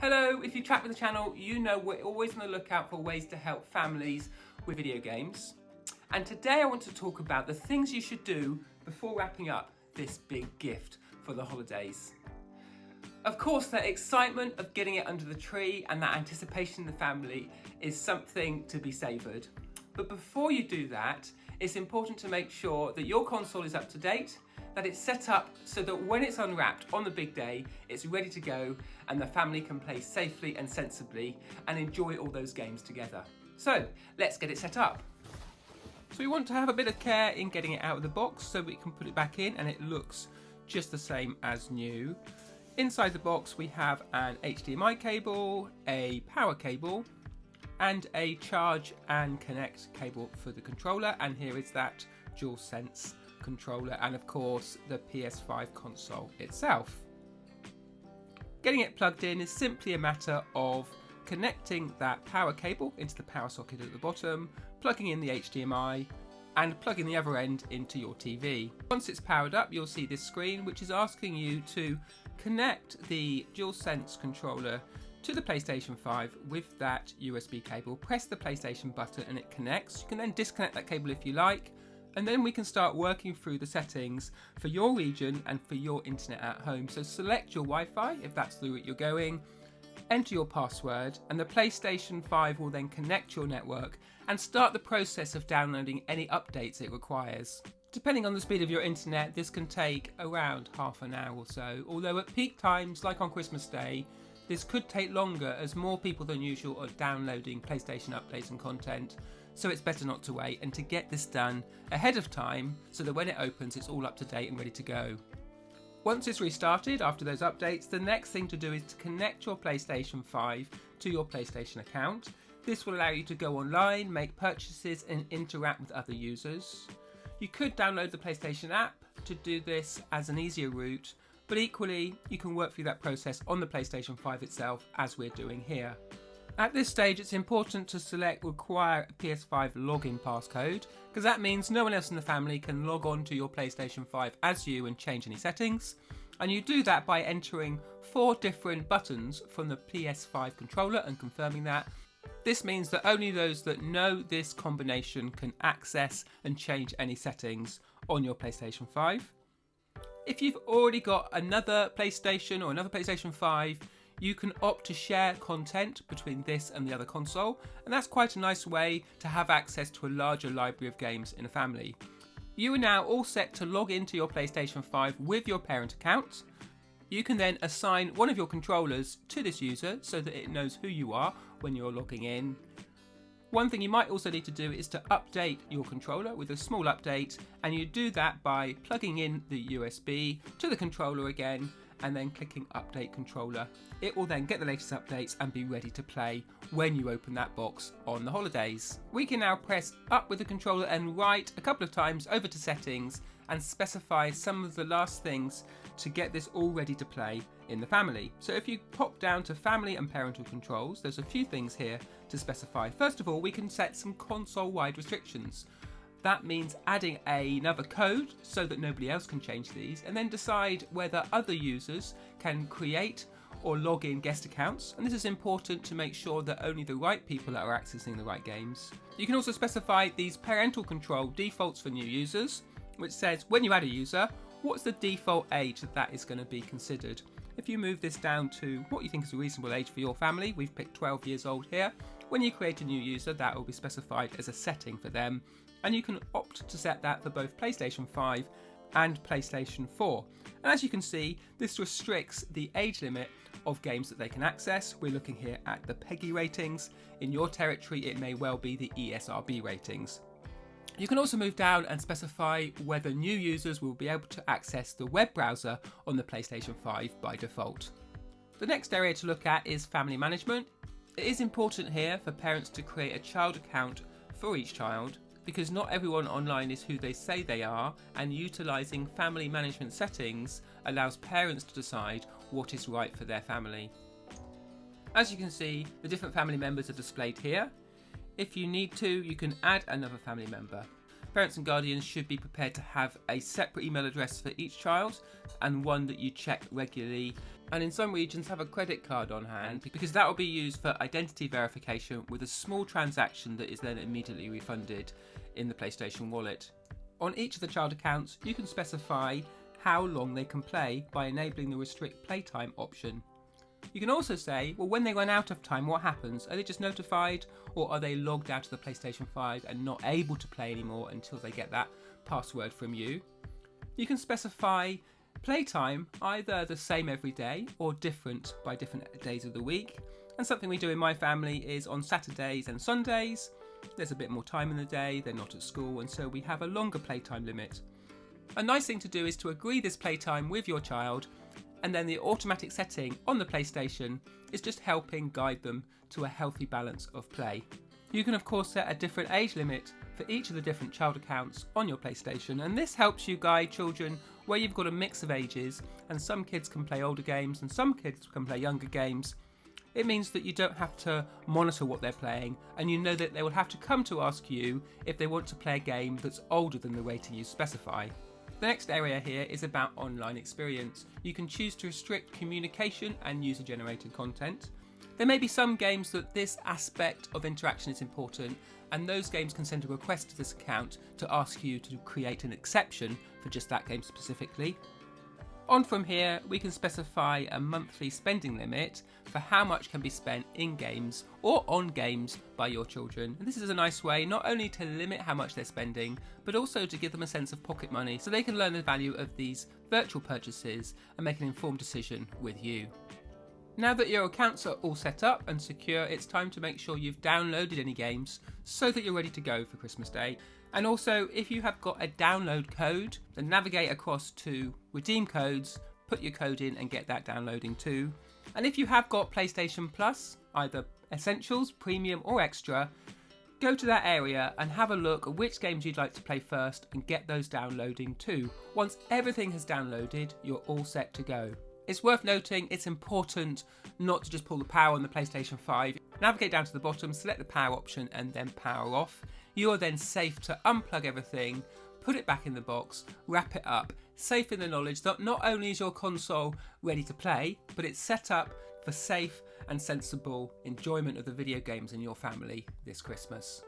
Hello, if you track with the channel, you know we're always on the lookout for ways to help families with video games. And today I want to talk about the things you should do before wrapping up this big gift for the holidays. Of course, the excitement of getting it under the tree and that anticipation in the family is something to be savoured. But before you do that, it's important to make sure that your console is up to date, that it's set up so that when it's unwrapped on the big day, it's ready to go and the family can play safely and sensibly and enjoy all those games together. So let's get it set up. So we want to have a bit of care in getting it out of the box so we can put it back in and it looks just the same as new. Inside the box we have an HDMI cable, a power cable and a charge and connect cable for the controller, and here is that DualSense controller and of course the PS5 console itself. Getting it plugged in is simply a matter of connecting that power cable into the power socket at the bottom, plugging in the HDMI and plugging the other end into your TV. Once it's powered up, you'll see this screen which is asking you to connect the DualSense controller to the PlayStation 5 with that USB cable. Press the PlayStation button and it connects. You can then disconnect that cable if you like, and then we can start working through the settings for your region and for your internet at home. So select your Wi-Fi if that's the route you're going, enter your password, and the PlayStation 5 will then connect your network and start the process of downloading any updates it requires. Depending on the speed of your internet, this can take around half an hour or so, although at peak times, like on Christmas Day, this could take longer as more people than usual are downloading PlayStation updates and content, so it's better not to wait and to get this done ahead of time so that when it opens it's all up to date and ready to go. Once it's restarted after those updates, the next thing to do is to connect your PlayStation 5 to your PlayStation account. This will allow you to go online, make purchases and interact with other users. You could download the PlayStation app to do this as an easier route, but equally you can work through that process on the PlayStation 5 itself as we're doing here. At this stage it's important to select require a PS5 login passcode, because that means no one else in the family can log on to your PlayStation 5 as you and change any settings, and you do that by entering 4 different buttons from the PS5 controller and confirming that. This means that only those that know this combination can access and change any settings on your PlayStation 5. If you've already got another PlayStation or another PlayStation 5, you can opt to share content between this and the other console, and that's quite a nice way to have access to a larger library of games in a family. You are now all set to log into your PlayStation 5 with your parent account. You can then assign one of your controllers to this user so that it knows who you are when you're logging in. One thing you might also need to do is to update your controller with a small update, and you do that by plugging in the USB to the controller again and then clicking update controller. It will then get the latest updates and be ready to play when you open that box on the holidays. We can now press up with the controller and right a couple of times over to settings and specify some of the last things to get this all ready to play in the family. So if you pop down to family and parental controls, there's a few things here to specify. First of all, we can set some console-wide restrictions. That means adding another code so that nobody else can change these, and then decide whether other users can create or log in guest accounts, and this is important to make sure that only the right people are accessing the right games. You can also specify these parental control defaults for new users, which says when you add a user, what's the default age that is going to be considered. If you move this down to what you think is a reasonable age for your family, we've picked 12 years old here, when you create a new user that will be specified as a setting for them, and you can opt to set that for both PlayStation 5 and PlayStation 4. And as you can see, this restricts the age limit of games that they can access. We're looking here at the PEGI ratings. In your territory it may well be the ESRB ratings. You can also move down and specify whether new users will be able to access the web browser on the PlayStation 5 by default. The next area to look at is family management. It is important here for parents to create a child account for each child, because not everyone online is who they say they are, and utilising family management settings allows parents to decide what is right for their family. As you can see, the different family members are displayed here. If you need to, you can add another family member. Parents and guardians should be prepared to have a separate email address for each child and one that you check regularly and in some regions have a credit card on hand, because that will be used for identity verification with a small transaction that is then immediately refunded in the PlayStation wallet. On each of the child accounts, you can specify how long they can play by enabling the restrict playtime option. You can also say, well, when they run out of time, what happens? Are they just notified, or are they logged out of the PlayStation 5 and not able to play anymore until they get that password from you? You can specify playtime either the same every day or different by different days of the week. And something we do in my family is on Saturdays and Sundays, there's a bit more time in the day, they're not at school, and so we have a longer playtime limit. A nice thing to do is to agree this playtime with your child, and then the automatic setting on the PlayStation is just helping guide them to a healthy balance of play. You can of course set a different age limit for each of the different child accounts on your PlayStation, and this helps you guide children where you've got a mix of ages, and some kids can play older games and some kids can play younger games. It means that you don't have to monitor what they're playing, and you know that they will have to come to ask you if they want to play a game that's older than the rating you specify. The next area here is about online experience. You can choose to restrict communication and user-generated content. There may be some games that this aspect of interaction is important, and those games can send a request to this account to ask you to create an exception for just that game specifically. On from here, we can specify a monthly spending limit for how much can be spent in games or on games by your children. And this is a nice way not only to limit how much they're spending, but also to give them a sense of pocket money so they can learn the value of these virtual purchases and make an informed decision with you. Now that your accounts are all set up and secure, it's time to make sure you've downloaded any games so that you're ready to go for Christmas Day. And also, if you have got a download code, then navigate across to redeem codes, put your code in and get that downloading too. And if you have got PlayStation Plus, either Essentials, Premium or Extra, go to that area and have a look at which games you'd like to play first and get those downloading too. Once everything has downloaded, you're all set to go. It's worth noting it's important not to just pull the power on the PlayStation 5. Navigate down to the bottom, select the power option and then power off. You are then safe to unplug everything, put it back in the box, wrap it up, safe in the knowledge that not only is your console ready to play, but it's set up for safe and sensible enjoyment of the video games in your family this Christmas.